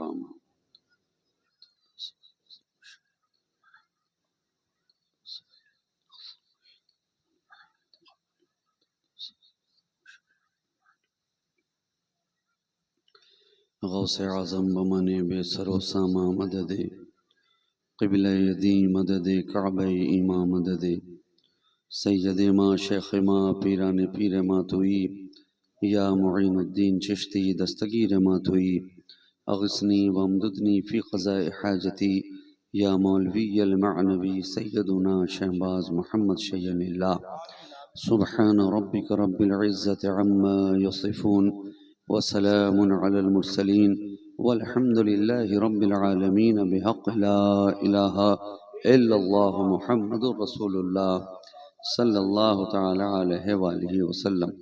कराम। गौसे आज़म बमने बेसरो सामा मदद क़िबले दी मदद काबे ईमा मदद सैयद माँ शेख माँ पीरान पीर मातुई या मुईनुद्दीन चिश्ती दस्तगीर मातुई अगस्नी वमदुदनी फ़ी क़ज़ाए हाजती या मौलवी अलमअनवी सैयदुना शहबाज मोहम्मद शय्यनिल्लाह। सुब्हान रब्बिक रब्बिल इज़्ज़ति अम्मा यसिफ़ून वसलामुन अलल मुरसलीन वल्हम्दुलिल्लाहि रब्बिल आलमीन बिहक़्क़ि ला इलाहा इल्लल्लाह मुहम्मदुर रसूलुल्लाह सल्लल्लाहु तआला अलैहि वआलिहि वसल्लम।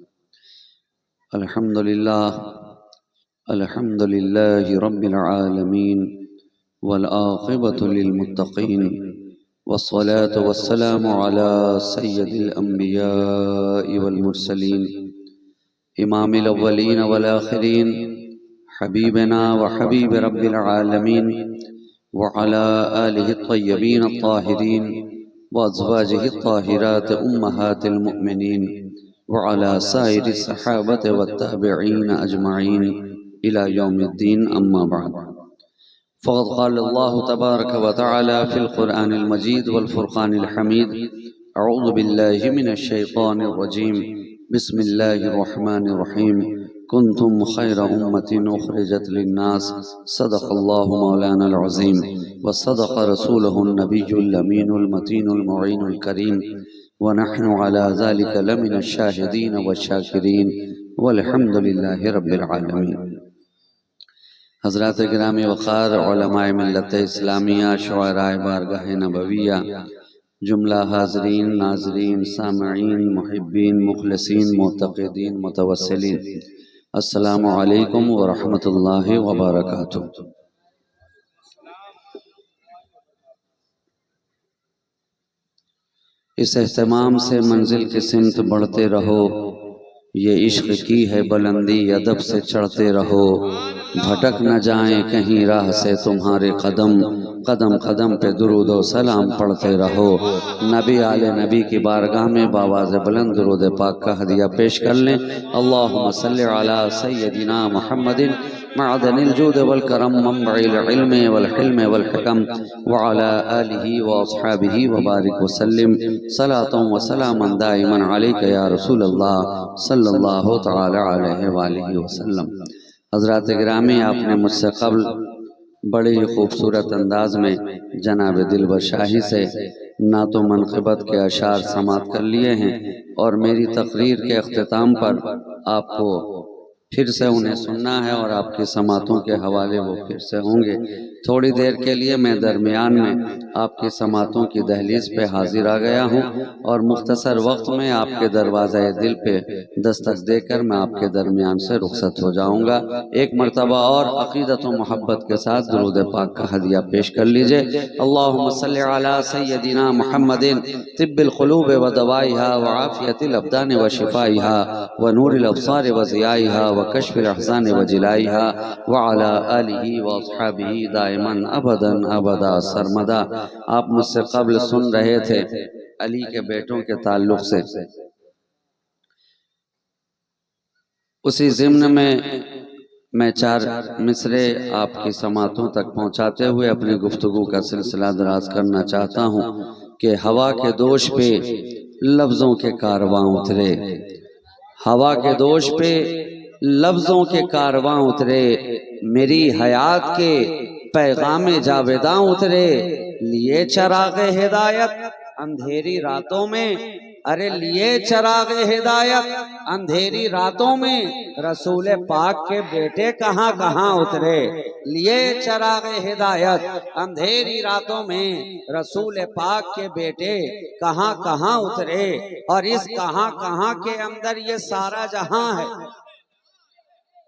अल्हम्दुलिल्लाहि रब्बिल आलमीन वल आक़िबतु लिल मुत्तक़ीन वस्सलातु वस्सलामु अला सय्यदिल अंबियाइ वल मुरसलीन इमामिल अव्वलीन वल आखिरीन हबीबना व हबीब रब्बिल आलमीन व अला आलिहि त्तय्यबीन अत्ताहिरीन व अज़वाजिहि त्ताहिरात उम्महातिल मुमिनीन व अला साइरि सहाबते व ताबिईन अजमईन इला यौमिद्दीन अम्मा बाद। फ़क़द क़ाल अल्लाहु तबारक व तआला फ़िल क़ुरआनिल मजीद वल फ़ुरक़ानिल हमीद। अऊज़ु बिल्लाहि मिनश शैतानिर रजीम। बिस्मिल्लाहिर रहमानिर रहीम। कुन्तुम खैरा उम्मतिन उख़रिजत लिन्नास सदक़ल्लाहु मौलानाल अज़ीम व सदक़ रसूलुहुन नबियुल अमीनुल मतीनुल मुईनुल करीम व नहनु अला ज़ालिका लमिनश शाहिदीन वश्शाकिरीन वल्हम्दुलिल्लाहि रब्बिल आलमीन। हज़रात गिरामी वक़ार उलमाए मिल्लत इस्लामिया शुअराए बारगाह नबविया जुमला हाज़रीन नाज़रीन सामईन मुहिब्बीन मुख़लिसीन मुतक़िदीन मुतवस्सिलीन अस्सलामु अलैकुम व रहमतुल्लाहि व बरकातुहू। इस एहतमाम से मंजिल की सिमत बढ़ते रहो, ये इश्क की है बुलंदी अदब से चढ़ते रहो। भटक न जाएं कहीं राह से तुम्हारे कदम, कदम कदम पे दुरूद व सलाम पढ़ते रहो। नबी आले नबी की बारगाह में बावाज़ बुलंद दुरूद पाक का हदिया पेश कर लें। अल्लाहुम्मा सल्लि अला सय्यदिना मुहम्मदिन मअदनिल जूद वल करम मंबइल इल्म वल हिल्म वल हिकम व अला आलिहि व अस्हाबिहि व बारिक व सल्लिम सलातन व सलामन दाइमन अलैका या रसूलल्लाह सल्लल्लाहु तआला अलैहि व आलिहि वसल्लम। हज़रात गिरामी, आपने मुझसे क़ब्ल बड़े ही खूबसूरत अंदाज में जनाब दिलबर शाही से नातो मनक़िबत के अशार समात कर लिए हैं और मेरी तकरीर के अख्तिताम पर आपको फिर से उन्हें सुनना है और आपकी समातों के हवाले वो फिर से होंगे। थोड़ी देर के लिए मैं दरमियान में आपकी समातों की दहलीज पे हाजिर आ गया हूँ और मुख्तसर वक्त में आपके दरवाज़े दिल पे दस्तक देकर मैं आपके दरमियान से रुखसत हो जाऊँगा। एक मरतबा और अक़ीदत व मोहब्बत के साथ दुरूद पाक का हदिया पेश कर लीजिए। अल्लाहुम्मा सल्लि अला सय्यदिना मुहम्मदिन तिब्बिल क़ुलूब व दवाइहा व आफ़ियतिल अब्दान व शिफ़ाइहा व नूरिल अब्सार व ज़ियाइहा व कश्फ़िल अहज़ान व जिलाइहा व अला आलिहि व अस्हाबिहि दाइमन अबदन अबदा सरमदा। आप मुझसे क़ब्ल सुन रहे थे अली के बेटों के ताल्लुक़ से, उसी ज़िम्न में मैं चार मिसरे आपकी समातों तक पहुँचाते हुए अपनी गुफ्तगू का सिलसिला दराज करना चाहता हूँ कि हवा के दोष पे लफ्ज़ों के कारवां उतरे, हवा के दोष पे लफ्ज़ों के कारवां उतरे, मेरी हयात के पैगामे जावेदां उतरे, लिए चराग़े हिदायत अंधेरी रातों में, अरे लिए चराग़े हिदायत अंधेरी रातों में, रसूल पाक के बेटे कहाँ कहाँ उतरे। लिए चराग़े हिदायत अंधेरी रातों में, रसूल पाक के बेटे कहाँ कहाँ उतरे। और इस कहाँ कहाँ के अंदर ये सारा जहां है।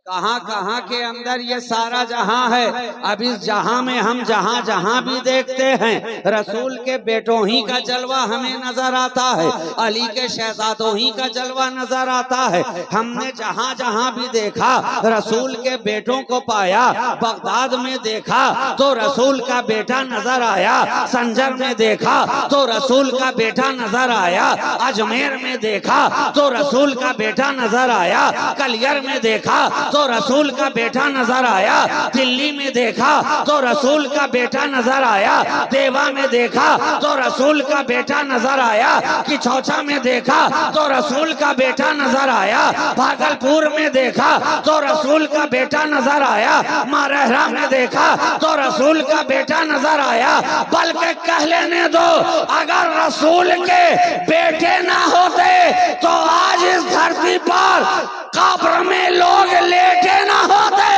कहाँ कहाँ के अंदर ये सारा जहां है। अब इस जहां में हम जहां जहां भी देखते हैं रसूल के बेटों ही का जलवा हमें नजर आता है, अली के शहजादों ही का जलवा नजर आता है। हमने जहां जहां भी देखा रसूल के बेटों को पाया। बगदाद में देखा तो रसूल का बेटा नजर आया, संजर में देखा तो रसूल का बेटा नजर आया, अजमेर में देखा तो रसूल का बेटा नजर आया, कलियर में देखा तो रसूल का बेटा नजर आया, दिल्ली में देखा तो रसूल का बेटा नजर आया, देवा में देखा तो रसूल का बेटा नजर आया, किचौचा में देखा तो रसूल का बेटा नजर आया, भागलपुर में देखा तो रसूल का बेटा नजर आया, मारहरा में देखा तो रसूल का बेटा नजर आया। बल्कि कह लेने दो, अगर रसूल के बेटे ना होते तो आज इस धरती पर कब्र में लोग लेटे ना होते।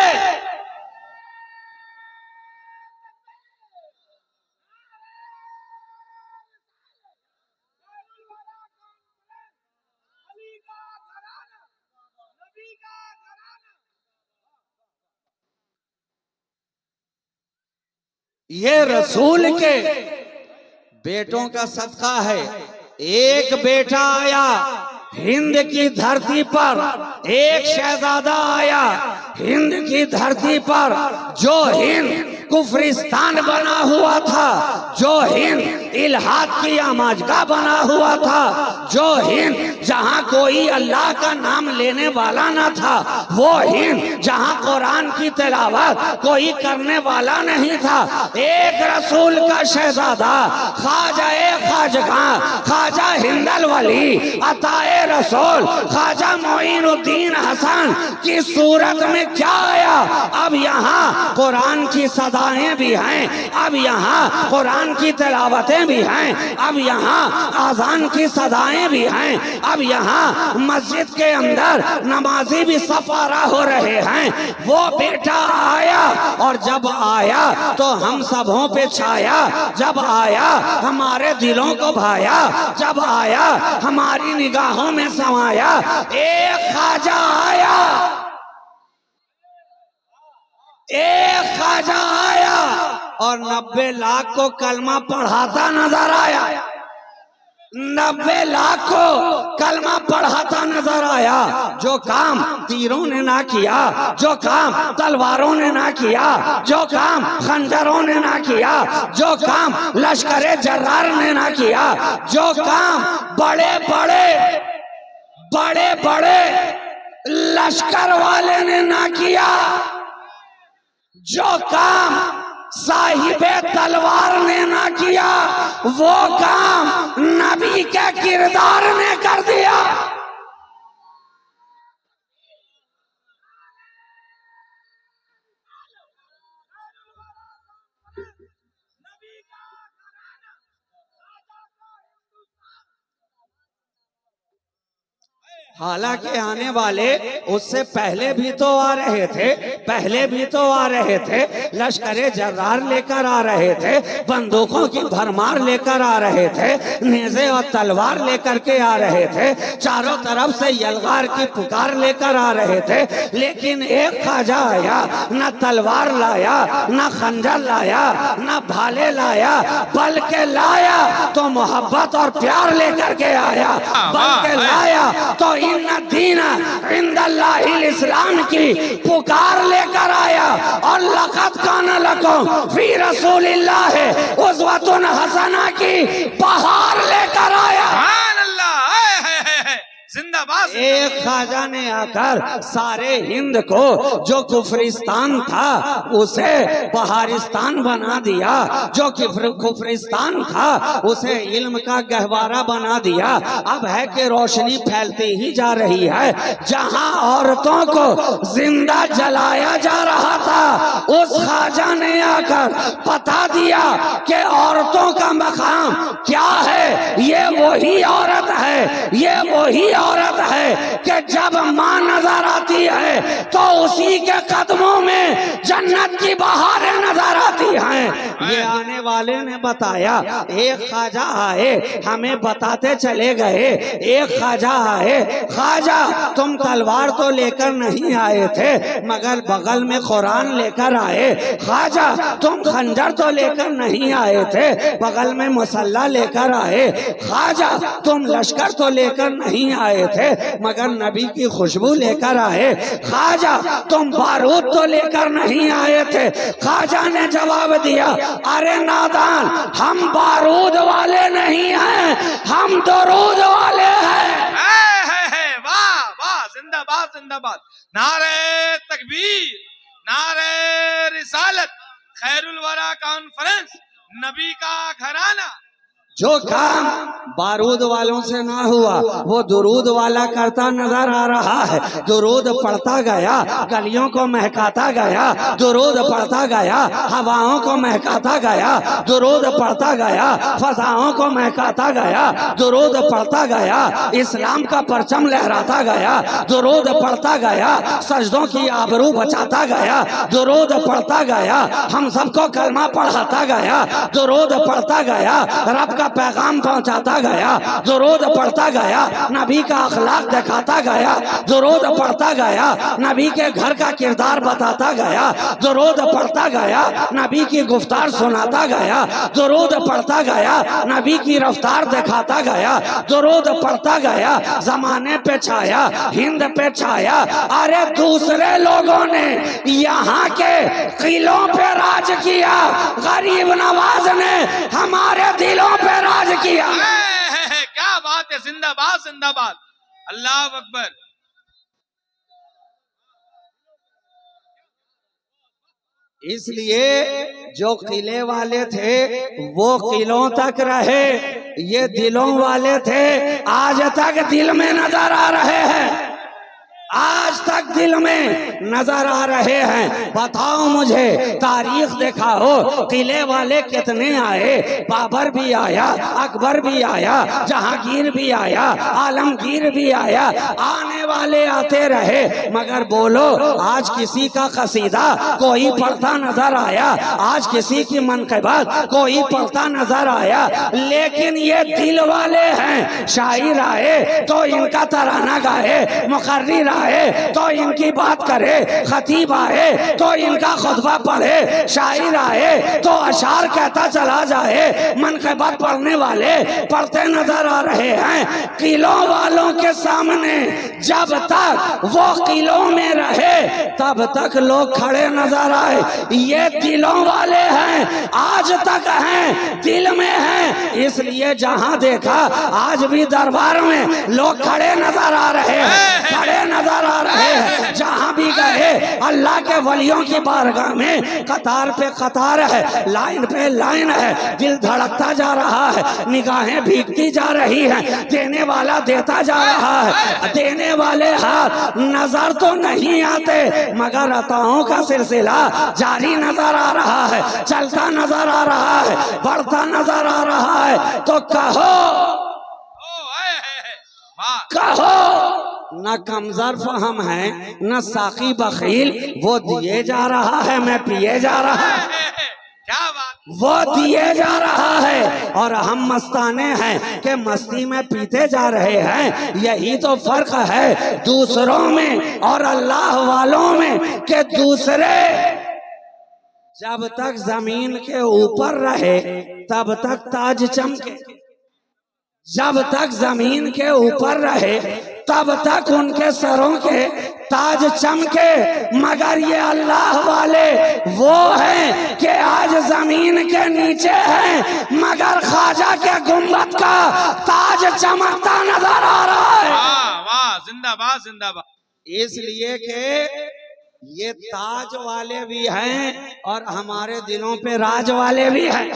ये रसूल के बेटों का सदका है। एक बेटा आया हिंद की धरती पर, एक शहजादा आया हिंद की धरती पर, जो हिंद कुफरिस्तान बना हुआ था, जो हिंद इल्हाद की आमाजगा बना हुआ था, जो हिंद जहां कोई अल्लाह का नाम लेने वाला ना था, वो हिंद जहां कुरान की तिलावत कोई करने वाला नहीं था। एक रसूल का शहजादा ख्वाजा खाजगा ख्वाजा हिंदल वली अताए रसूल ख्वाजा मोइनुद्दीन हसन की सूरत में क्या आया। अब यहाँ कुरान की सदाएं भी हैं, अब यहाँ कुरान की तिलावतें भी हैं, अब यहाँ आजान की सदाएं भी हैं, अब यहाँ मस्जिद के अंदर नमाजी भी सफारा हो रहे हैं। वो बेटा आया और जब आया तो हम सबों पे छाया, जब आया हमारे दिलों को भाया, जब आया हमारी निगाहों में समाया। एक ख्वाजा आया, एक ख्वाजा आया और 90 लाख को कलमा पढ़ाता नजर आया, 90 लाख को कलमा पढ़ाता नजर आया। जो काम तीरों ने ना किया, जो काम तलवारों ने ना किया, जो काम खंजरों ने ना किया, जो काम लश्करे जर्रार ने ना किया, जो काम बड़े बड़े लश्कर वाले ने ना किया, जो काम साहिबे तलवार ने ना किया, वो काम नबी के किरदार ने कर दिया। हालांकि आने वाले उससे पहले भी तो आ रहे थे, पहले भी तो आ रहे थे, लश्करे जर्रार लेकर आ रहे थे, बंदूकों की भरमार लेकर आ रहे थे, नेज़े और तलवार लेकर के आ रहे थे, चारों तरफ से यलगार की पुकार लेकर आ रहे थे। लेकिन एक ख्वाजा आया, न तलवार लाया, न खंजर लाया, न भाले लाया, बल्कि लाया तो मोहब्बत और प्यार लेकर के आया, बल्कि लाया तो इन्ना दीना इंदल्लाहिल इस्लाम की पुकार लेकर आया। और लक़द काना लकुम फी रसूलिल्लाहि उस्वतुन हसना की बहार लेकर आया। जिंदाबाद। एक ख्वाजा ने आकर सारे हिंद को जो कुफरिस्तान था उसे बहारिस्तान बना दिया, जो कुफरिस्तान था उसे इल्म का गहवारा बना दिया। अब है कि रोशनी फैलती ही जा रही है। जहां औरतों को जिंदा जलाया जा रहा था, उस ख्वाजा ने आकर बता दिया कि औरतों का मकाम क्या है। ये वही औरत है, ये वही औरत है कि जब मां नजर आती है तो उसी के कदमों में जन्नत की बहारें नजर आती हैं। ये आने वाले ने बताया, एक ख्वाजा आए हमें बताते चले गए, एक ख्वाजा आए, ख्वाजा तुम तलवार तो लेकर नहीं आए थे मगर बगल में कुरान लेकर आए। ख्वाजा तुम खंजर तो लेकर नहीं आए थे, बगल में मुसल्ला लेकर आए। ख्वाजा तुम लश्कर तो लेकर नहीं आए थे मगर नबी की खुशबू लेकर आए। ख्वाजा तुम बारूद तो लेकर नहीं आए थे। ख्वाजा ने जवाब दिया, अरे नादान, हम बारूद वाले नहीं हैं, हम दरूद वाले हैं। वाह वाह, जिंदाबाद जिंदाबाद, नारे तकबीर, नारे रिसालत, खैरुल वरा कॉन्फ्रेंस, नबी का घराना। जो काम बारूद वालों से ना हुआ वो दुरूद वाला करता नजर आ रहा है। दुरूद पढ़ता गया, गलियों को महकाता गया, दुरूद पढ़ता गया, हवाओं को महकाता गया, दुरूद पढ़ता गया, फजाओं को महकाता गया, दुरूद पढ़ता गया, इस्लाम का परचम लहराता गया, दुरूद पढ़ता गया, सजदों की आबरू बचाता गया, दुरूद पढ़ता गया, हम सबको कलमा पढ़ाता गया, दुरूद पढ़ता गया, रब का पैगाम पहुंचाता गया, दुरूद पढ़ता गया, नबी का अखलाक दिखाता गया, दुरूद पढ़ता गया, नबी के घर का किरदार बताता गया, दुरूद पढ़ता गया, नबी की गुफ्तार सुनाता गया, दुरूद पढ़ता गया, नबी की रफ्तार दिखाता गया, दुरूद पढ़ता गया, जमाने पे छाया, हिंद पे छाया। अरे दूसरे लोगों ने यहाँ के किलों पे राज किया, गरीब नवाज ने हमारे दिलों पे राज किया। क्या बात है, जिंदाबाद जिंदाबाद, अल्लाह अकबर। इसलिए जो किले वाले थे वो किलों तक रहे, ये दिलों वाले थे आज तक दिल में नजर आ रहे हैं, आज तक दिल में नजर आ रहे हैं। बताओ मुझे, तारीख दिखाओ, किले वाले कितने आए? बाबर भी आया, अकबर भी आया, जहांगीर भी आया, आलमगीर भी आया, आने वाले आते रहे मगर बोलो आज किसी का कसीदा कोई पढ़ता नजर आया? आज किसी की मनक़िबत कोई पढ़ता नजर आया? लेकिन ये दिल वाले हैं, शायर आए तो इनका तराना गाए, मुकर्रिर आए तो इनकी बात करे, खतीब आए तो इनका खुतबा पढ़े, शायर आए तो अशार कहता चला जाए। मनक़िबत पढ़ने वाले पढ़ते नजर आ रहे हैं। किलों वालों के सामने जब तक वो किलों में रहे तब तक लोग खड़े नजर आए। ये दिलों वाले हैं, आज तक हैं, दिल में हैं, इसलिए जहां देखा आज भी दरबार में लोग खड़े नजर आ रहे हैं, खड़े नजर आ रहे हैं। जहां भी गए अल्लाह के वलियों की बारगाह में कतार पे कतार है, लाइन पे लाइन है, दिल धड़कता जा रहा है, निगाहें भीगती जा रही हैं, देने वाला देता जा रहा है, देने वाले हाथ नजर तो नहीं आते मगर अताओं का सिलसिला जारी नजर आ रहा है, चलता नजर आ रहा है, बढ़ता नजर आ रहा है। तो कहो कहो, न कमजर फहम है न साकी बखील, वो दिए जा रहा है मैं पिए जा रहा है, क्या बात, वो दिए जा रहा है और हम मस्ताने हैं कि मस्ती में पीते जा रहे हैं। यही तो फर्क है दूसरों में और अल्लाह वालों में कि दूसरे जब तक जमीन के ऊपर रहे तब तक ताज चमके, जब तक जमीन के ऊपर रहे तब तक उनके सरों के ताज चमके, मगर ये अल्लाह वाले वो हैं कि आज जमीन के नीचे हैं मगर ख्वाजा के गुंबद का ताज चमकता नजर आ रहा है। वाह वाह, जिंदाबाद जिंदाबाद। इसलिए कि ये ताज वाले भी हैं और हमारे दिलों पे राज वाले भी हैं।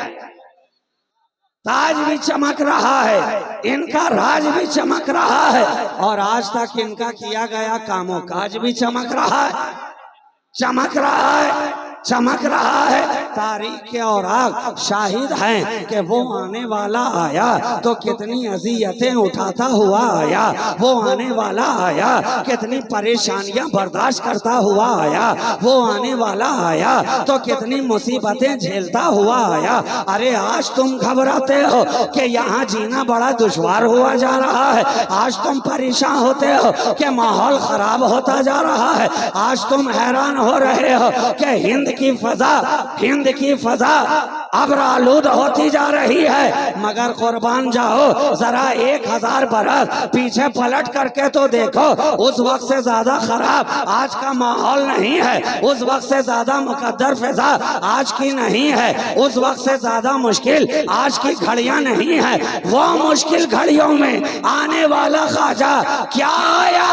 ताज भी चमक रहा है, इनका राज भी चमक रहा है और आज तक इनका किया गया कामों काज भी चमक रहा है, चमक रहा है, चमक रहा है। तारीख के औराक शाहिद हैं कि वो आने वाला आया तो कितनी अजियतें उठाता हुआ आया, वो आने वाला आया कितनी परेशानियां बर्दाश्त करता हुआ आया, वो आने वाला आया तो कितनी मुसीबतें झेलता हुआ आया। अरे आज तुम घबराते हो कि यहाँ जीना बड़ा दुश्वार हुआ जा रहा है, आज तुम परेशान होते हो कि माहौल खराब होता जा रहा है, आज तुम हैरान हो रहे हो कि हिंद की फजा अब्र-आलूद होती जा रही है। मगर कुर्बान जाओ, जरा 1000 बरस पीछे पलट करके तो देखो, उस वक्त से ज्यादा खराब आज का माहौल नहीं है, उस वक्त से ज्यादा मुकद्दर फिजा आज की नहीं है, उस वक्त से ज्यादा मुश्किल आज की घड़ियां नहीं है। वो मुश्किल घड़ियों में आने वाला ख्वाजा क्या आया,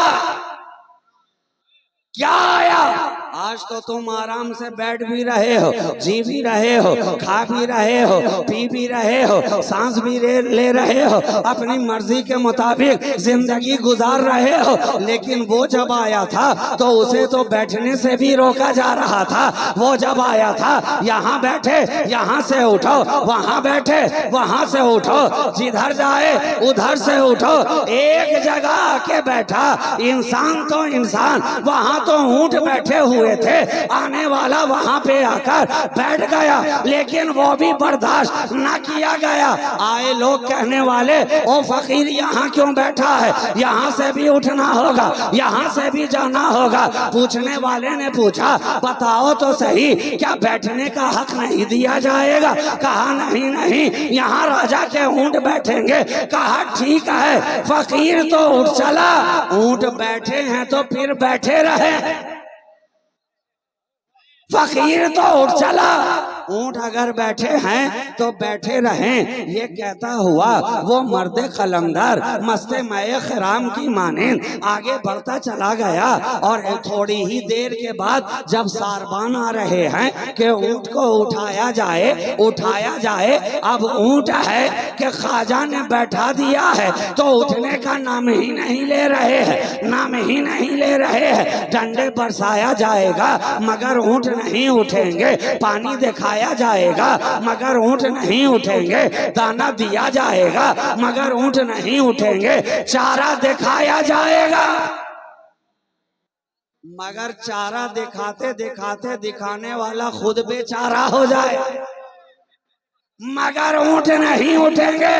क्या आया। आज तो तुम आराम से बैठ भी रहे हो, जी भी रहे हो, खा भी रहे हो, पी भी रहे हो, सांस भी ले रहे हो, अपनी मर्जी के मुताबिक जिंदगी गुजार रहे हो। लेकिन वो जब आया था तो उसे तो बैठने से भी रोका जा रहा था। वो जब आया था, यहाँ बैठे यहाँ से उठो, वहाँ बैठे वहाँ से उठो, जिधर जाए उधर से उठो, एक जगह आके बैठा। इंसान तो इंसान, वहाँ तो ऊंट बैठे हुए थे, आने वाला वहां पे आकर बैठ गया, लेकिन वो भी बर्दाश्त न किया गया। आए लोग कहने वाले, ओ फकीर यहाँ क्यों बैठा है, यहाँ से भी उठना होगा, यहाँ से भी जाना होगा। पूछने वाले ने पूछा, बताओ तो सही, क्या बैठने का हक नहीं दिया जाएगा? कहा नहीं नहीं, यहाँ राजा के ऊंट बैठेंगे। कहा ठीक है। फकीर तो उठ चला, ऊंट बैठे हैं तो फिर बैठे रहे। फकीर तो उठ चला, ऊंट अगर बैठे हैं तो बैठे रहें, ये कहता हुआ वो मर्द कलंदर मस्ते मए खराम की मानें आगे बढ़ता चला गया। और थोड़ी ही देर के बाद जब सारबान आ रहे हैं कि ऊंट को उठाया जाए, उठाया जाए, अब ऊंट है कि ख्वाजा ने बैठा दिया है तो उठने का नाम ही नहीं ले रहे हैं, नाम ही नहीं ले रहे हैं। डंडे बरसाया जाएगा मगर ऊंट नहीं उठेंगे, पानी दिखाया जाएगा मगर ऊंट नहीं उठेंगे, दाना दिया जाएगा मगर ऊंट नहीं उठेंगे, चारा दिखाया जाएगा मगर चारा दिखाते दिखाते दिखाने वाला खुद बेचारा हो जाए, मगर ऊंट नहीं उठेंगे,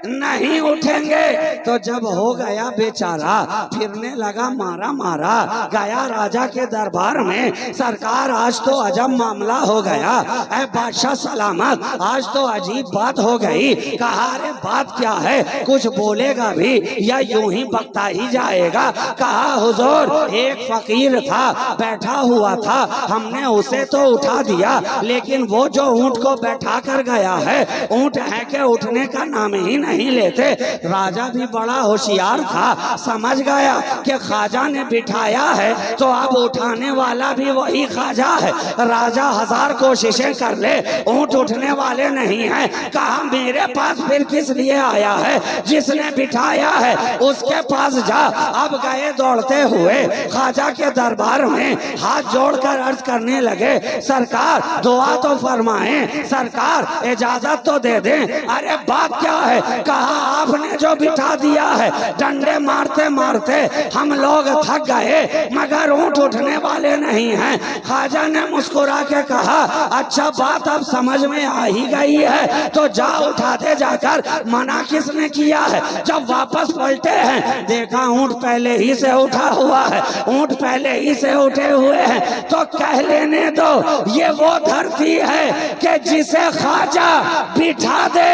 नहीं उठेंगे। तो जब हो गया बेचारा, फिरने लगा मारा मारा, गया राजा के दरबार में, सरकार आज तो अजब मामला हो गया, ऐ बादशाह सलामत, आज तो अजीब बात हो गई। कहा अरे बात क्या है, कुछ बोलेगा भी या यूं ही बकता ही जाएगा? कहा हुजूर, एक फकीर था बैठा हुआ था, हमने उसे तो उठा दिया, लेकिन वो जो ऊंट को बैठा कर गया है, ऊंट है के उठने का नाम ही नहीं लेते। राजा भी बड़ा होशियार था, समझ गया कि ख्वाजा ने बिठाया है तो अब उठाने वाला भी वही ख्वाजा है। राजा 1000 कोशिशें कर ले, ऊंट उठने वाले नहीं है। कहा मेरे पास फिर किस लिए आया है, जिसने बिठाया है उसके पास जा। अब गए दौड़ते हुए ख्वाजा के दरबार में, हाथ जोड़कर अर्ज करने लगे, सरकार दुआ तो फरमाएं, सरकार इजाजत तो दे दें। अरे बात क्या है? कहा आपने जो बिठा दिया है, डंडे मारते मारते हम लोग थक गए मगर ऊंट उठने वाले नहीं हैं। ख्वाजा ने मुस्कुरा के कहा, अच्छा बात अब समझ में आ ही गई है तो जा उठा दे जाकर, मना किसने किया है? जब वापस पलटे हैं देखा ऊंट पहले ही से उठा हुआ है, ऊंट पहले ही से उठे हुए हैं। तो कह लेने दो, ये वो धरती है कि जिसे ख्वाजा बिठा दे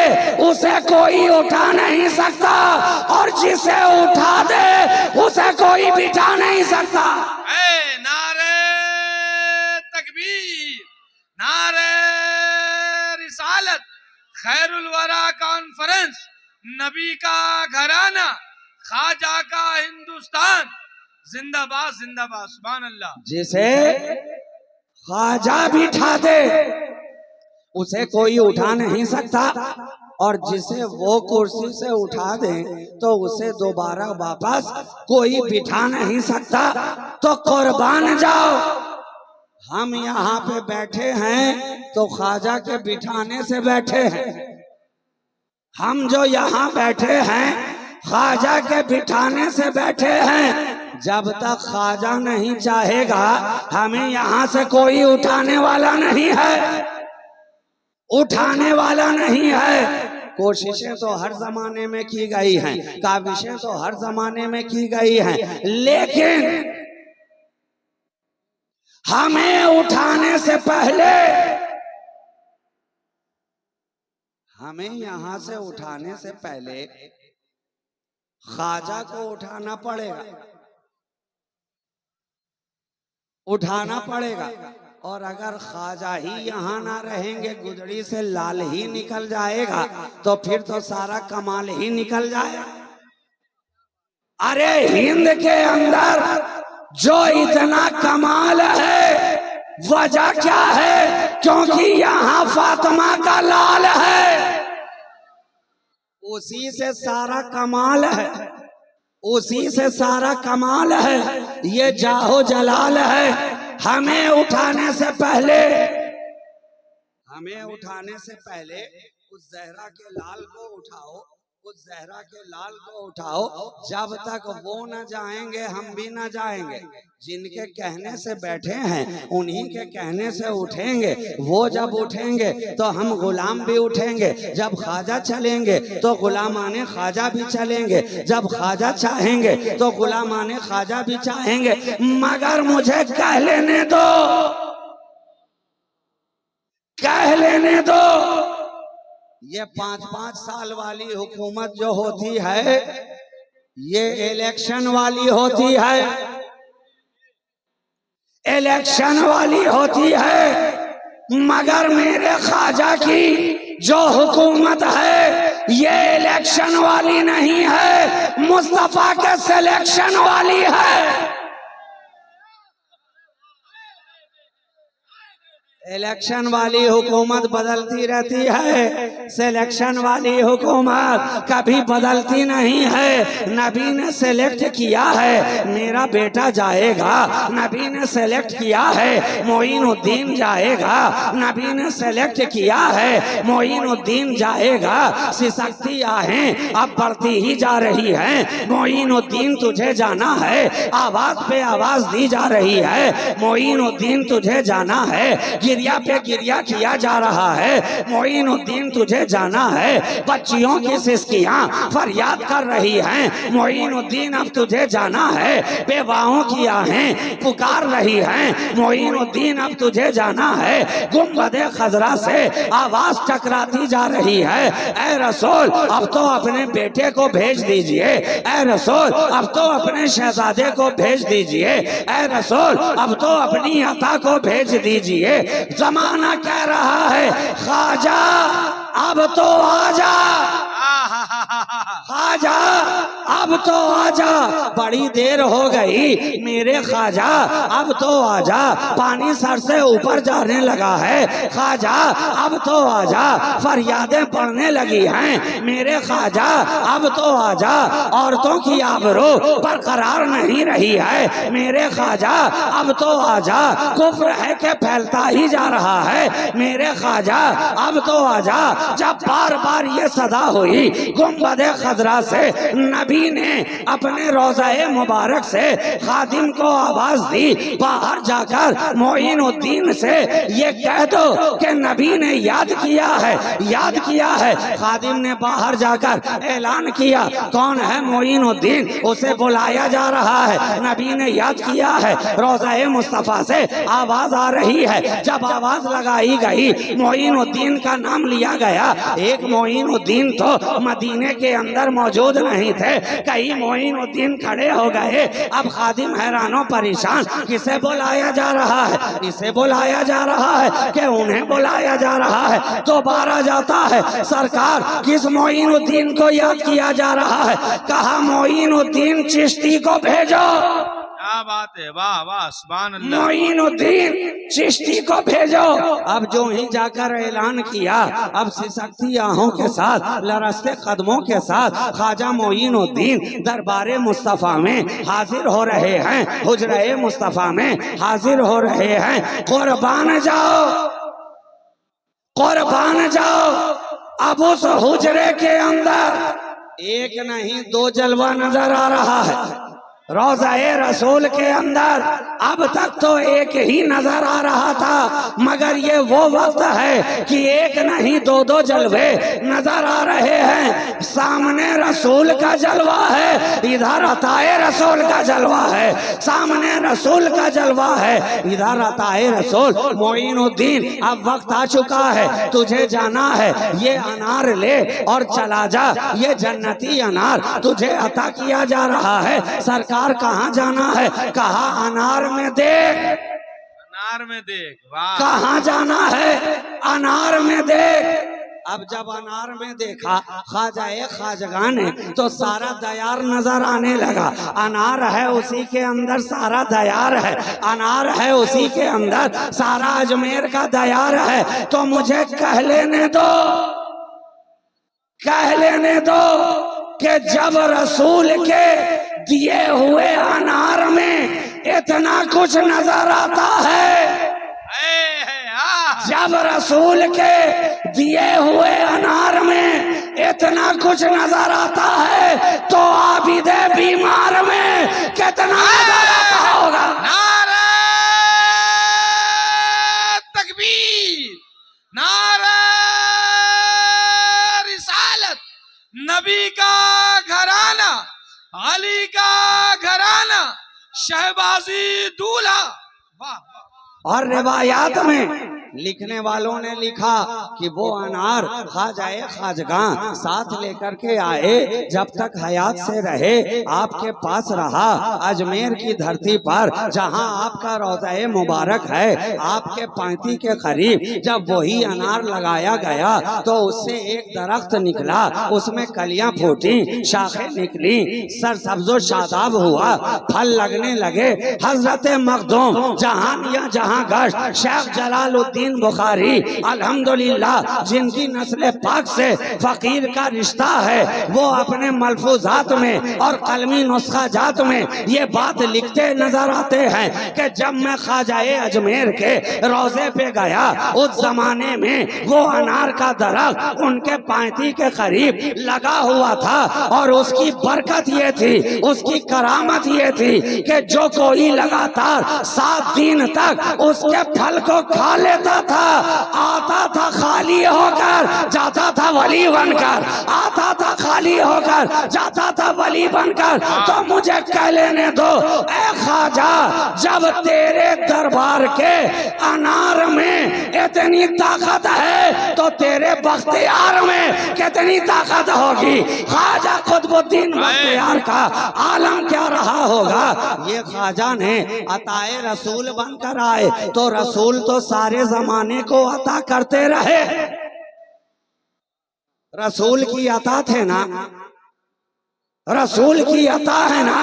उसे कोई उठा नहीं सकता, और जिसे उठा दे उसे कोई बिठा नहीं सकता। नारे तकबीर, नारे रिसालत, खैरुल वरा कॉन्फ्रेंस, नबी का घराना, ख्वाजा का हिंदुस्तान, जिंदाबाद जिंदाबाद, सुभान अल्लाह। जिसे ख्वाजा बिठा दे उसे कोई उठा नहीं सकता, और जिसे वो कुर्सी से उठा दे तो उसे दोबारा वापस कोई बिठा नहीं सकता। तो कुर्बान जाओ, हम यहाँ पे बैठे हैं तो ख्वाजा के बिठाने से बैठे हैं। हम जो यहाँ बैठे हैं ख्वाजा के बिठाने से बैठे हैं। जब तक ख्वाजा नहीं चाहेगा हमें यहाँ से कोई उठाने वाला नहीं है, उठाने वाला नहीं है। कोशिशें तो हर जमाने में की गई हैं, काविशें तो हर जमाने में की गई हैं, लेकिन हमें उठाने से पहले, हमें यहां से उठाने से पहले ख्वाजा को उठाना पड़ेगा, उठाना पड़ेगा। और अगर ख्वाजा ही यहाँ ना रहेंगे, गुदड़ी से लाल ही निकल जाएगा तो फिर तो सारा कमाल ही निकल जाएगा। अरे हिंद के अंदर जो इतना कमाल है वजह क्या है? क्योंकि यहाँ फातिमा का लाल है, उसी से सारा कमाल है, उसी से सारा कमाल है, ये जाहो जलाल है। हमें उठाने से पहले, हमें उठाने से पहले उस जहरा के लाल को उठाओ, उस जहरा के लाल को उठाओ। जब तक वो न जाएंगे हम भी न जाएंगे। जिनके कहने से बैठे हैं उन्हीं के कहने से उठेंगे। वो जब उठेंगे तो हम गुलाम भी उठेंगे। जब ख्वाजा चलेंगे तो गुलामाने ख्वाजा भी चलेंगे। जब ख्वाजा चाहेंगे तो गुलामाने ख्वाजा भी चाहेंगे। मगर मुझे कह लेने दो, कह लेने दो। ये 5-5 साल वाली हुकूमत जो होती है ये इलेक्शन वाली होती है, इलेक्शन वाली होती है। मगर मेरे ख्वाजा की जो हुकूमत है ये इलेक्शन वाली नहीं है, मुस्तफा के सिलेक्शन वाली है। इलेक्शन वाली हुकूमत बदलती रहती है, सिलेक्शन वाली हुकूमत कभी बदलती नहीं है। नबी ने सेलेक्ट किया है मेरा बेटा जाएगा, नबी ने सेलेक्ट किया है मोइनुद्दीन जाएगा, नबी ने सेलेक्ट किया है मोइनुद्दीन जाएगा। सिसकती आहें अब बढ़ती ही जा रही है, मोइनुद्दीन तुझे जाना है। आवाज पे आवाज दी जा रही है, मोइनुद्दीन तुझे जाना है। गिरिया पे गिरिया किया जा रहा है, मोइनुद्दीन तुझे जाना है। बच्चियों की सिसकियां फरियाद कर रही हैं, मोइनुद्दीन अब तुझे जाना है। बेवाओं की आहें पुकार रही हैं, मोइनुद्दीन अब तुझे जाना है। गुंबदे खजरा से आवाज टकराती जा रही है, ऐ रसूल अब तो अपने बेटे को भेज दीजिए, ऐ रसूल अब तो अपने शहजादे को भेज दीजिए, ऐ रसूल अब तो अपनी अता को भेज दीजिए। जमाना कह रहा है ख्वाजा अब तो आजा, ख्वाजा अब तो आजा। बड़ी देर हो गई मेरे ख्वाजा अब तो आजा, पानी सर से ऊपर जाने लगा है। ख्वाजा अब तो आजा, फरियादें पड़ने लगी हैं मेरे ख्वाजा अब तो आजा। औरतों की आबरू बरकरार नहीं रही है मेरे ख्वाजा अब तो आजा। कुफ्र है कि फैलता ही जा रहा है मेरे ख्वाजा अब तो आजा। जब बार बार ये सदा हुई गुंबदे खजरा से, नबी ने अपने रोज़ाए मुबारक से खादिम को आवाज दी, बाहर जाकर मोइनुद्दीन से ये कह दो कि नबी ने याद किया है, याद किया है। खादिम ने बाहर जाकर ऐलान किया कौन है मोइनुद्दीन, उसे बुलाया जा रहा है। नबी ने याद किया है, रोज़ाए मुस्तफा से आवाज आ रही है। जब आवाज लगाई गई मोइनुद्दीन का नाम लिया गया। एक मोइनुद्दीन तो मदीने के अंदर मौजूद नहीं थे, कई मोइनुद्दीन खड़े हो गए। अब खादिम हैरानो परेशान, किसे बुलाया जा रहा है, इसे बुलाया जा रहा है कि उन्हें बुलाया जा रहा है। दोबारा जाता है, सरकार किस मोइनुद्दीन को याद किया जा रहा है? कहा मोइनुद्दीन चिश्ती को भेजो। क्या बात है, वाह वाह, सुभान अल्लाह। मोइनुद्दीन चिश्ती को भेजो। अब जो ही जाकर ऐलान किया, अब सिसकती आहों के साथ, लरसते कदमों के साथ ख्वाजा मोइनुद्दीन दरबारे मुस्तफा में हाजिर हो रहे हैं, हुजरे मुस्तफा में हाजिर हो रहे हैं। कुर्बान जाओ, कुर्बान जाओ। अब उस हुजरे के अंदर एक नहीं दो जलवा नजर आ रहा है। रोज़ाए रसूल के अंदर अब तक तो एक ही नजर आ रहा था, मगर ये वो वक्त है कि एक नहीं दो दो जलवे नजर आ रहे हैं। सामने रसूल का जलवा है, इधर अताए रसूल का जलवा है। सामने रसूल का जलवा है, इधर अताए रसूल। मोइनुद्दीन अब वक्त आ चुका है, तुझे जाना है, ये अनार ले और चला जा। ये जन्नती अनार तुझे अता किया जा रहा है। सरकार कहाँ जाना है? कहा अनार में देख, अनार में देख, वाह। कहाँ जाना है? अनार में देख। अब जब अनार में देखा ख्वाजाए खाजगा ने, तो सारा दयार नजर आने लगा। अनार है उसी के अंदर सारा दयार है, अनार है उसी के अंदर सारा अजमेर का दयार है। तो मुझे कह लेने दो, कह लेने दो कि जब रसूल के दिए हुए अनार में इतना कुछ नजर आता है, जब रसूल के दिए हुए अनार में इतना कुछ नजर आता है, तो आबिदे बीमार में कितना नजर आता होगा। नारे तकबीर, नारे रिसालत, नबी का घराना, अली का घराना, शहबाजी दूल्हा, वाह। और रिवायात में लिखने वालों ने लिखा कि वो अनार ख्वाजाए खाजगा साथ लेकर के आए, जब तक हयात से रहे आपके पास रहा। अजमेर की धरती पर जहां आपका रोज़ाए मुबारक है, आपके पांती के करीब जब वही अनार लगाया गया, तो उससे एक दरख्त निकला, उसमें कलियां फूटी, शाखें निकली, सर सब्जो शादाब हुआ, फल लगने लगे। हजरत मखदूम जहानिया जहां गश्त शेख जलालुद्दीन बुखारी अल्हम्दुलिल्लाह, जिनकी नस्ल पाक से फकीर का रिश्ता है, वो अपने मलफूजात में और कलमी नुस्खा जात में ये बात लिखते नजर आते हैं कि जब मैं ख्वाजाए अजमेर के रोजे पे गया, उस जमाने में वो अनार का दरख्त उनके पांती के करीब लगा हुआ था, और उसकी बरकत ये थी, उसकी करामत ये थी कि जो कोई लगातार 7 दिन तक उसके फल को खा लेता था, आता था खाली होकर, जाता था वली बनकर, आता था खाली होकर, जाता था वली बनकर। तो मुझे कह लेने दो, ए ख्वाजा, जब तेरे दरबार के अनार में इतनी ताकत है, तो तेरे बख्तियार में कितनी ताकत होगी। ख्वाजा कुतुबुद्दीन बख्तियार का आलम क्या रहा होगा। ये ख्वाजा ने अताए रसूल बनकर आए, तो रसूल तो सारे जमाने को अता करते रहे। रसूल की अता थे ना, रसूल की अता है ना,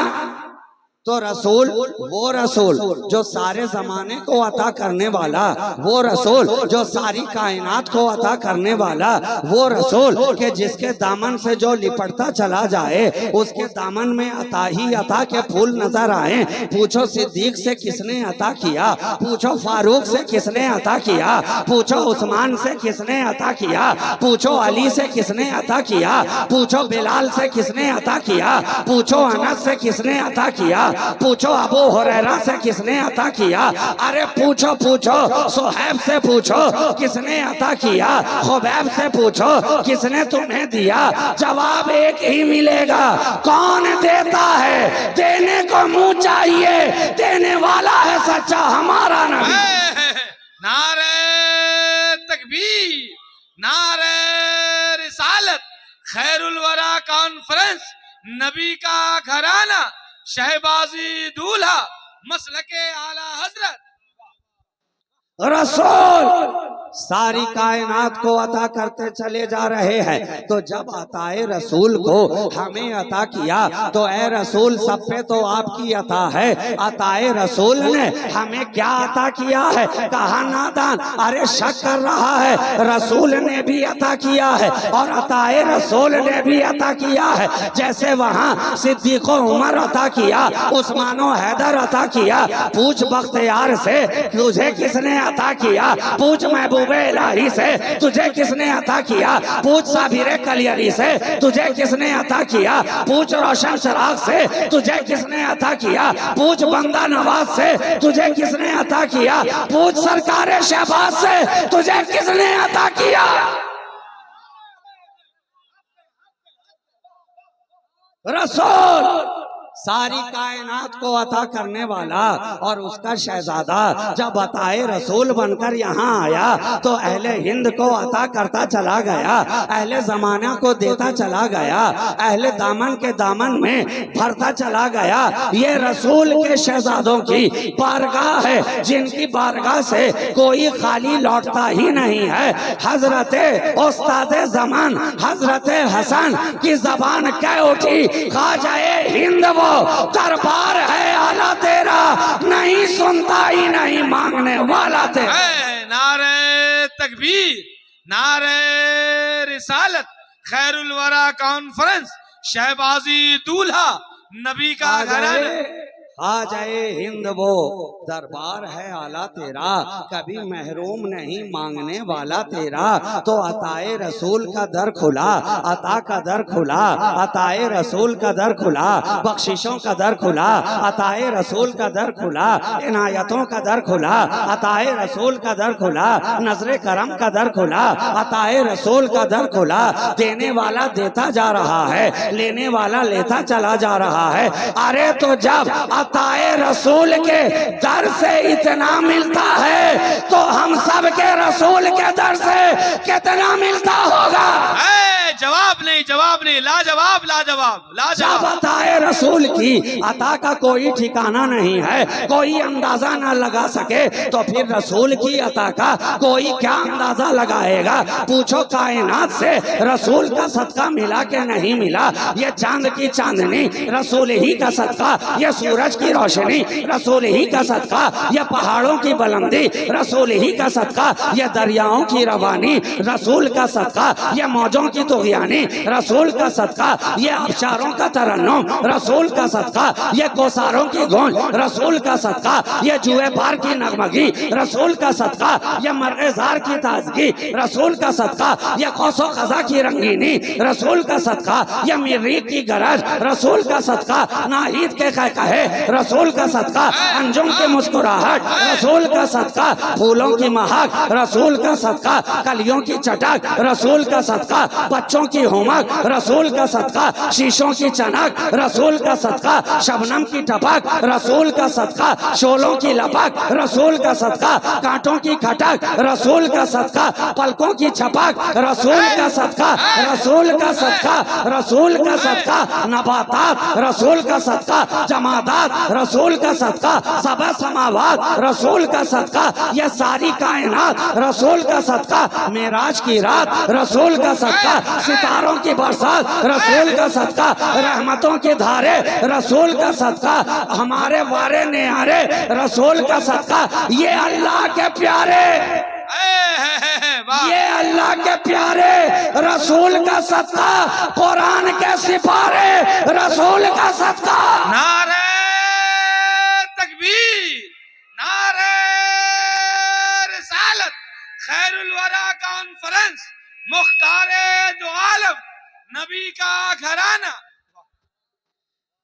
तो रसूल वो रसूल जो सारे जमाने को अता करने वाला, वो रसूल जो सारी कायनात को अता करने वाला, वो रसूल के जिसके दामन से जो लिपटता चला जाए, उसके दामन में अता ही अता के फूल नजर आए। पूछो सिद्दीक से किसने अता किया, पूछो फारूक से किसने अता किया, पूछो उस्मान से किसने अता किया, पूछो अली से किसने अता किया, पूछो बिलाल से किसने अता किया, पूछो अनस से किसने अता किया, पूछो अबू हुरैरा से किसने अता किया। अरे पूछो पूछो सुहैब से पूछो किसने अता किया, खुबैब से पूछो किसने तुम्हें दिया। जवाब एक ही मिलेगा, कौन देता है, देने को मुंह चाहिए, देने वाला है सच्चा हमारा नबी। नारे तकबीर, नारे रिसालत, खैरुल वरा कॉन्फ्रेंस, नबी का घराना, शहबाजी दूल्हा, मसलके आला हजरत। रसूल सारी कायनात को अता करते चले जा रहे हैं। तो जब अताए रसूल को हमें अता किया तो ए रसूल सब पे तो आपकी अता है। अताए रसूल ने हमें क्या अता किया है? कहा नादान, अरे शक कर रहा है। रसूल ने भी अता किया है और अताए रसूल ने भी अता किया है। जैसे वहाँ सिद्दीक़ो उमर अता किया, उस्मानो हैदर अता किया। पूछ बख्तियार से तुझे किसने अता किया? पूछ महबूबे इलाही से तुझे किसने अता किया? पूछ साबिरे कलियरी से तुझे किसने अता किया? पूछ रोशन चराग से तुझे किसने अता किया? पूछ बंदा नवाज से तुझे किसने अता किया? पूछ सरकारे शहबाज से तुझे किसने अता किया? रसूल सारी कायनात को अता करने वाला और उसका शहजादा जब अताए रसूल बनकर यहाँ आया तो अहले हिंद को अता करता चला गया, अहले जमाना को देता चला गया, अहले दामन के दामन में भरता चला गया। ये रसूल के शहजादों की बारगाह है, जिनकी बारगाह से कोई खाली लौटता ही नहीं है। हजरते उस्ताद जमान हजरते हसन की जबान कह उठी, ख्वाजाए हिंद वो दरबार है आला तेरा, नहीं सुनता ही नहीं मांगने वाला तेरा। नारे तकबीर, नारे रिसालत, खैरुल वरा कॉन्फ्रेंस, शहबाजी दूल्हा, नबी का घराना। आ जाए हिंद वो दरबार है आला तेरा, कभी महरूम नहीं मांगने वाला तेरा। तो अताए रसूल का दर खुला, अता का दर खुला, अताए रसूल का दर खुला, बख्शिशों का दर खुला, अताए रसूल का दर खुला, इनायतों का दर खुला, अताए रसूल का दर खुला, नजरे करम का दर खुला, अताए रसूल का दर खुला। देने वाला देता जा रहा है, लेने वाला लेता चला जा रहा है। अरे तो जब अताए रसूल के दर से इतना मिलता है तो हम सब के रसूल के दर से कितना मिलता होगा? जवाब नहीं, जवाब नहीं, लाजवाब लाजवाब लाजवाब। जब अताए रसूल की अता का कोई ठिकाना नहीं है, कोई अंदाजा ना लगा सके, तो फिर रसूल की अता का कोई क्या अंदाजा लगाएगा? पूछो कायनात से रसूल का सदका मिला के नहीं मिला? ये चांद की चांदनी रसूल ही का सदका, ये सूरज की रोशनी रसूल ही का सदका, ये पहाड़ों की बुलंदी रसूल ही का सदका, ये दरियाओं की रवानी रसूल का सदका, ये मौजों की तुग़यानी रसूल का सदका, ये अबशारों का तरन्नुम रसूल का सदका, ये कोसारों की गूंज रसूल का सदका, ये जुए बार की नगमगी रसूल का सदका, ये मरग़ेज़ार की ताजगी रसूल का सदका, ये कौसो क़ज़ा की रंगीनी रसूल का सदका, ये मिर्रीक की गरज रसूल का सदका, नाहीद के कहे रसूल का सदका, अंजुम की मुस्कुराहट रसूल का सदका, फूलों की महक रसूल का सदका, कलियों की चटक रसूल का सदका, बच्चों की होमक रसूल का सदका, शीशों की चनक रसूल का सदका, शबनम की टपक रसूल का सदका, शोलों की लपक रसूल का सदका, कांटों की खटक रसूल का सदका, पलकों की छपक रसूल का सदका, रसूल का सदका, रसूल का सदका, नबातात रसूल का सदका, जमादात रसूल का सदका, सबा समावात रसूल का सदका, यह सारी कायनात रसूल का सदका, मेराज की रात रसूल का सदका, सितारों की बरसात रसूल का सदका, रहमतों की धारे रसूल का सदका, हमारे वारे निहारे रसूल का सदका। ये अल्लाह के प्यारे, ये अल्लाह के प्यारे रसूल का सदका, कुरान के सिपारे रसूल का सदका। नारे तकबीर, नारे रिसालत, खैरुल वरा कॉन्फ्रेंस, मुख्तारे दो आलम, नबी का घराना।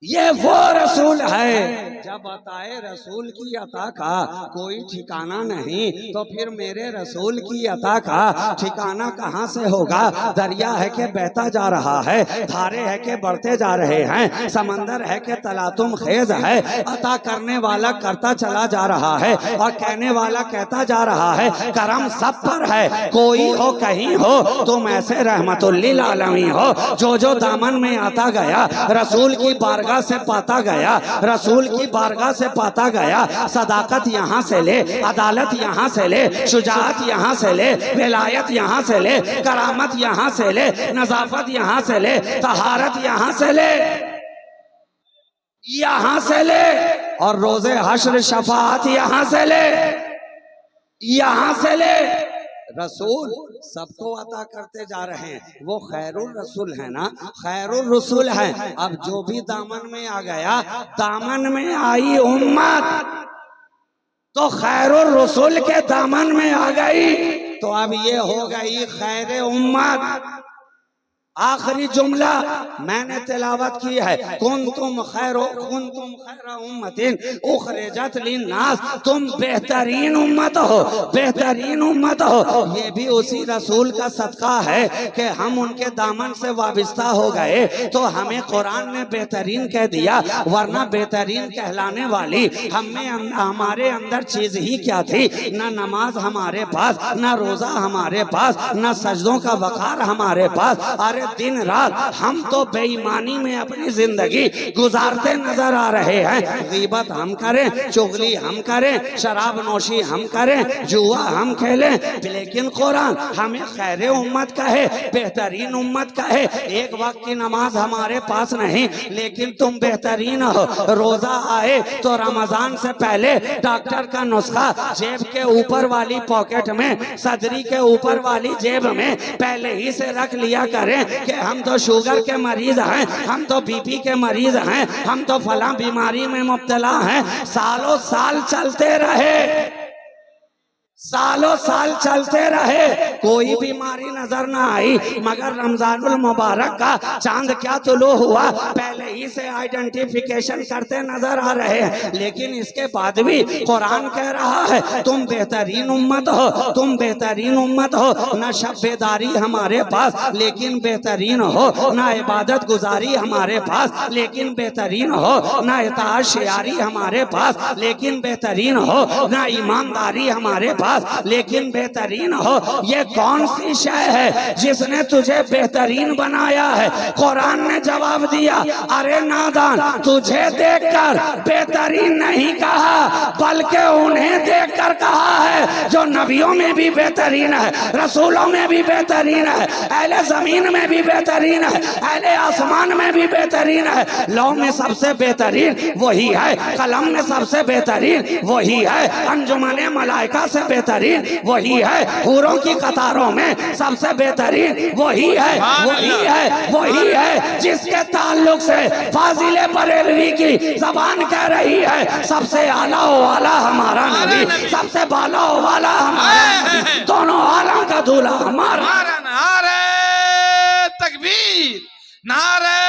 ये वो रसूल है। जब अताए रसूल की अता का कोई ठिकाना नहीं तो फिर मेरे रसूल की अता का ठिकाना कहाँ से होगा? दरिया है कि बहता जा रहा है, धारे है कि बढ़ते जा रहे हैं, समंदर है कि तलातुम खेज है। अता करने वाला करता चला जा रहा है और कहने वाला कहता जा रहा है। करम सब पर है, कोई हो कहीं हो, तुम ऐसे रहमतुल लिल आलमीन हो। जो जो दामन में आता गया रसूल की बारगाह बारगाह से पाता गया, रसूल की बारगाह से पाता गया। सदाकत यहाँ से ले, अदालत यहाँ से ले, शुजाअत यहाँ से ले, विलायत यहाँ से ले, करामत यहाँ से ले, नजाफत यहाँ से ले, तहारत यहाँ से ले, यहाँ से ले, और रोजे हश्र शफाअत यहाँ से ले, यहाँ से ले। रसूल सबको अता करते जा रहे हैं, वो खैरुल रसूल है ना, खैरुल रसूल है। अब जो भी दामन में आ गया, दामन में आई उम्मत तो खैरुल रसूल के दामन में आ गई, तो अब ये हो गई खैर उम्मत। आखिरी जुमला मैंने तिलावत की है, कुंतुम खैर उम्मतिन उखरिजत लिन्नास, तुम बेहतरीन उम्मत हो, बेहतरीन उम्मत हो। ये भी उसी रसूल का सदका है कि हम उनके दामन से वाबिस्ता हो गए, तो हमें कुरान ने बेहतरीन कह दिया, वरना बेहतरीन कहलाने वाली हमें हमारे अंदर चीज ही क्या थी? न नमाज हमारे पास, न रोजा हमारे पास, न सजदों का वकार हमारे पास। अरे दिन रात हम तो बेईमानी में अपनी जिंदगी गुजारते नजर आ रहे हैं। गीबत हम करें, चुगली हम करें, शराब नोशी हम करें, जुआ हम खेलें, लेकिन कुरान हमें खैर उम्मत कहे, बेहतरीन उम्मत कहे। एक वक्त की नमाज हमारे पास नहीं, लेकिन तुम बेहतरीन हो। रोजा आए तो रमजान से पहले डॉक्टर का नुस्खा जेब के ऊपर वाली पॉकेट में, सदरी के ऊपर वाली जेब में पहले ही से रख लिया करें कि हम तो शुगर के मरीज हैं, हम तो बीपी के मरीज हैं, हम तो फला बीमारी में मुब्तला हैं। सालों साल चलते रहे, सालों साल चलते रहे, कोई बीमारी नजर ना आई, मगर रमजानुल मुबारक का चांद क्या तुलू हुआ, पहले ही से आइडेंटिफिकेशन करते नजर आ रहे हैं। लेकिन इसके बाद भी कुरान कह रहा है तुम बेहतरीन उम्मत हो, तुम बेहतरीन उम्मत हो। न शब्बेदारी हमारे पास लेकिन बेहतरीन हो, न इबादत गुजारी हमारे पास लेकिन बेहतरीन हो, न इताअत शियारी हमारे पास लेकिन बेहतरीन हो, न ईमानदारी हमारे पास लेकिन बेहतरीन हो। ये कौन सी शय है जिसने तुझे बेहतरीन बनाया है? कुरान ने जवाब दिया, अरे नादान, तुझे देखकर बेहतरीन नहीं कहा, बल्कि उन्हें देखकर कहा है जो नबियों में भी बेहतरीन है, रसूलों में भी बेहतरीन है, अहले जमीन में भी बेहतरीन है, अहले आसमान में भी बेहतरीन है। लौ में सबसे बेहतरीन वही है, कलम में सबसे बेहतरीन वही है, अंजुमने मलाइका से बेहतरीन वही है, हूरों की कतारों में सबसे बेहतरीन वही है, वही है, वही है जिसके ताल्लुक से फाजिले बरेलवी की जबान कह रही है सबसे आला वाला हमारा नबी, सबसे बाला वाला हमारा नबी, दोनों आलम का दूल्हा हमारा। नारे तकबीर, नारे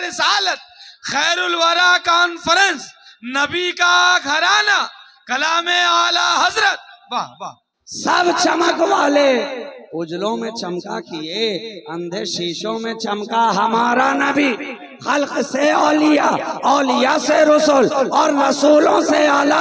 रिसालत, खैरुल वरा कॉन्फ्रेंस, नबी का घराना, कलामे आला हजरत। वाह वाह। सब चमक वाले उजलों में चमका किए, अंधे शीशों में चमका हमारा नबी। खल्क से औलिया, औलिया से रसूल और रसूलों से आला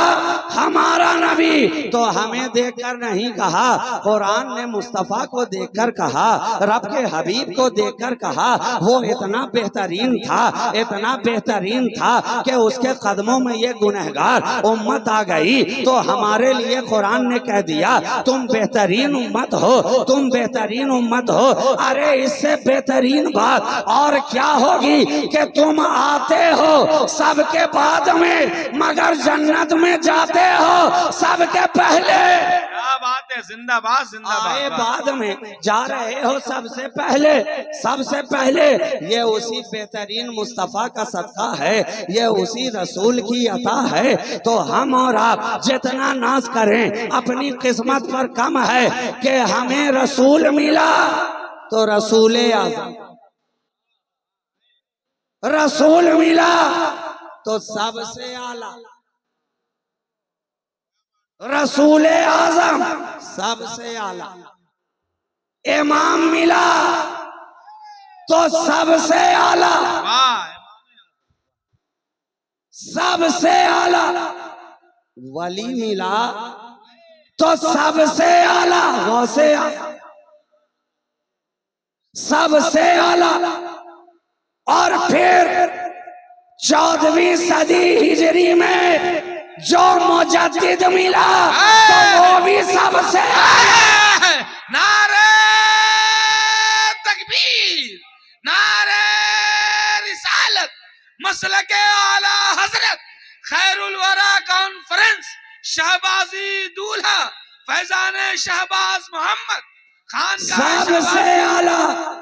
हमारा नबी। तो हमें देखकर नहीं कहा, कुरान ने मुस्तफा को देखकर कहा, रब के हबीब को देखकर कहा। वो इतना बेहतरीन था, इतना बेहतरीन था कि उसके कदमों में ये गुनहगार उम्मत आ गई, तो हमारे लिए कुरान ने कह दिया तुम बेहतरीन उम्मत हो, तुम बेहतरीन उम्मत हो। अरे इससे बेहतरीन बात और क्या होगी कि तुम आते हो सबके बाद में, मगर जन्नत में जाते हो सबके पहले। क्या बात है, जिंदाबाद जिंदाबाद। आए बाद में, जा रहे हो सबसे पहले, सबसे पहले। ये उसी बेहतरीन मुस्तफा का सदका है, ये उसी रसूल की अता है। तो हम और आप जितना नाज करें अपनी किस्मत पर कम है कि हमें रसूल मिला। तो रसूल आज़म, रसूल मिला तो सबसे आला, रसूल आज़म सबसे आला। इमाम मिला तो सबसे आला, सबसे आला। वली मिला तो सबसे आला, गौसे आला सबसे आला। और फिर 14वीं सदी हिजरी में जो मुजद्दिद मिला तो वो भी सबसे नारे तकबीर, नारे रिसालत, मसलके आला हजरत, खैरुल वरा कॉन्फ्रेंस, शहबाजी दूल्हा फैजान शहबाज मोहम्मद खान का सबसे आला।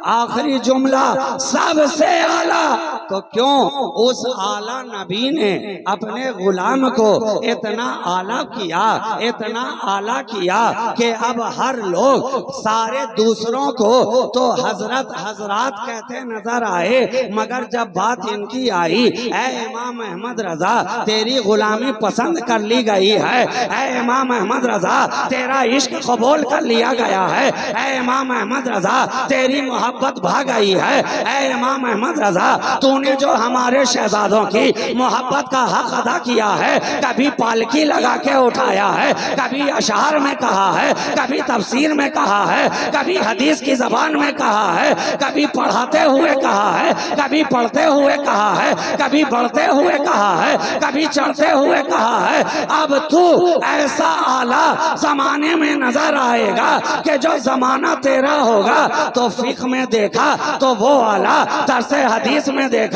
आखिरी जुमला सबसे आला। तो क्यों उस आला नबी ने अपने गुलाम को इतना आला किया, इतना आला किया कि अब हर लोग सारे दूसरों को तो हजरत हजरात कहते नजर आए, मगर जब बात इनकी आई, ऐ इमाम अहमद रजा तेरी गुलामी पसंद कर ली गई है, ऐ इमाम अहमद रजा तेरा इश्क कबूल कर लिया गया है, ऐ इमाम अहमद रजा तेरी मोहब्बत भाग गई है, ऐ इमाम अहमद रजा तूने जो हमारे शहजादों की मोहब्बत का हक अदा किया है, कभी पालकी लगा के उठाया है, कभी अशार में कहा है, कभी तफसीर में कहा है, कभी हदीस की जबान में कहा है, कभी पढ़ाते हुए कहा है, कभी पढ़ते हुए कहा है, कभी बढ़ते हुए कहा है, कभी चढ़ते हुए कहा है। अब तू ऐसा आला जमाने में नजर आएगा कि जो जमाना तेरा होगा तो फिक्र में देखा तो वो आला, दरसे हदीस में देखा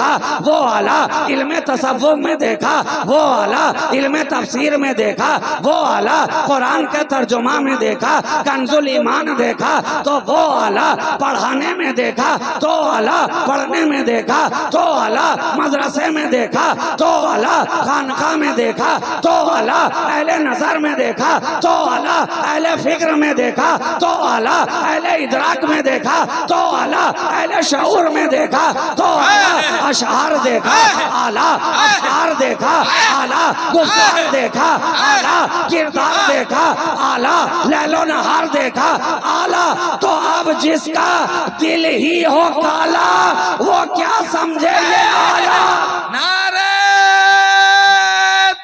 वो आला, इल्मे तसव्वुफ में देखा वो आला, इल्मे तफसीर में देखा वो आला, कुरान के तर्जुमा में देखा, कंजुल ईमान देखा तो वो आला, पढ़ाने में देखा तो आला, पढ़ने में देखा तो आला, मदरसे में देखा तो आला, खानका में देखा तो आला, अहले नजर में देखा तो आला, अहले फिक्र में देखा तो आला, अहले इदराक में देखा तो आला, अहले शऊर में देखा तो आला, अशआर देखा आला, अशआर देखा आला, गुफ्तार देखा आला, किरदार देखा आला, लैलो नहार देखा आला। तो अब जिसका दिल ही हो काला वो क्या समझे ये आला। नारे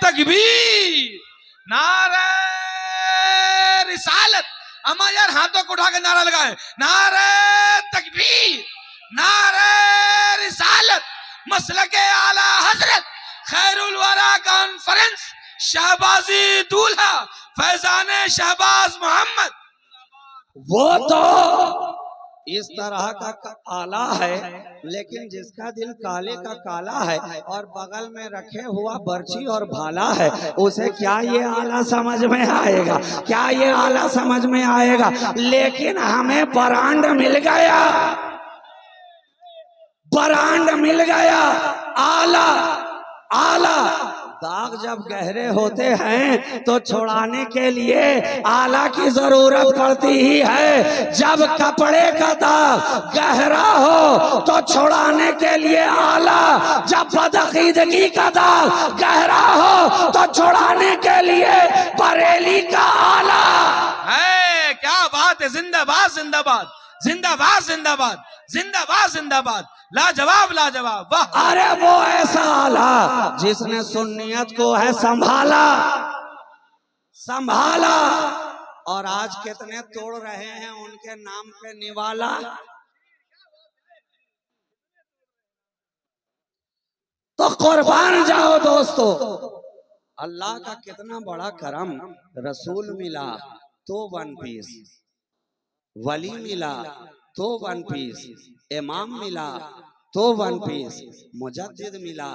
तकबीर, नारे रिसालत। अम्मा यार हाथों को उठा के नारा लगाए, नारे तकबीर, नारे रिसालत, मसलके आला हजरत, खैरुल वरा कॉन्फ्रेंस, शहबाजी दूल्हा फैजान शहबाज मोहम्मद। वो तो इस तरह का आला है, लेकिन जिसका दिल काले का काला है और बगल में रखे हुआ बर्ची और भाला है, उसे क्या ये आला समझ में आएगा, क्या ये आला समझ में आएगा। लेकिन हमें ब्रांड मिल गया, ब्रांड मिल गया, आला आला। दाग जब गहरे होते हैं तो छुड़ाने के लिए आला की जरूरत पड़ती ही है। जब कपड़े का दाग गहरा हो तो छुड़ाने के लिए आला, जब बदअकीदगी का दाग गहरा हो तो छुड़ाने के लिए बरेली का आला है। क्या बात है, जिंदाबाद जिंदाबाद जिंदाबाद जिंदाबाद जिंदाबाद जिंदाबाद, लाजवाब लाजवाब, वाह। अरे वो ऐसा आला जिसने सुन्नियत को है संभाला, संभाला, और आज कितने तोड़ रहे हैं उनके नाम पे निवाला। तो कुर्बान जाओ दोस्तों, अल्लाह का कितना बड़ा करम। रसूल मिला तो वन पीस, वली मिला तो वन पीस, इमाम मिला तो वन पीस, मुजद्दिद मिला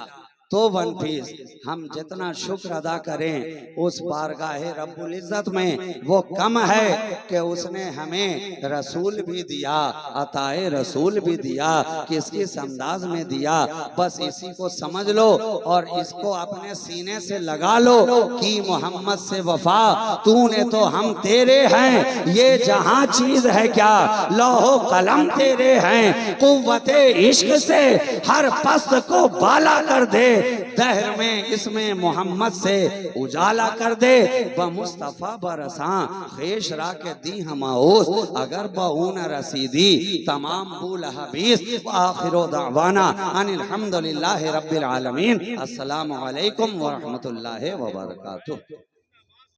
तो वन पीस। हम जितना शुक्र अदा करें उस बारगाहे रब्बुल इज्जत में वो कम है कि उसने हमें रसूल भी दिया, अताए रसूल भी दिया, किस किस अंदाज में दिया। बस इसी को समझ लो और इसको अपने सीने से लगा लो कि मोहम्मद से वफा तूने तो हम तेरे हैं, ये जहां चीज है क्या लौहो कलम तेरे हैं। कुव्वते इश्क से हर पस्त को बाला कर दे, दहर में इसमें मोहम्मद से उजाला कर दे। बमुस्तफा बरसा खेश रा के दी हमाउस, अगर बऊन रसीदी तमाम बुल हबीस। आखिरो दावाना अनिल हम्दुलिल्लाहि रब्बिल आलमीन। अस्सलामु अलैकुम व रहमतुल्लाहि व बरकातुहू।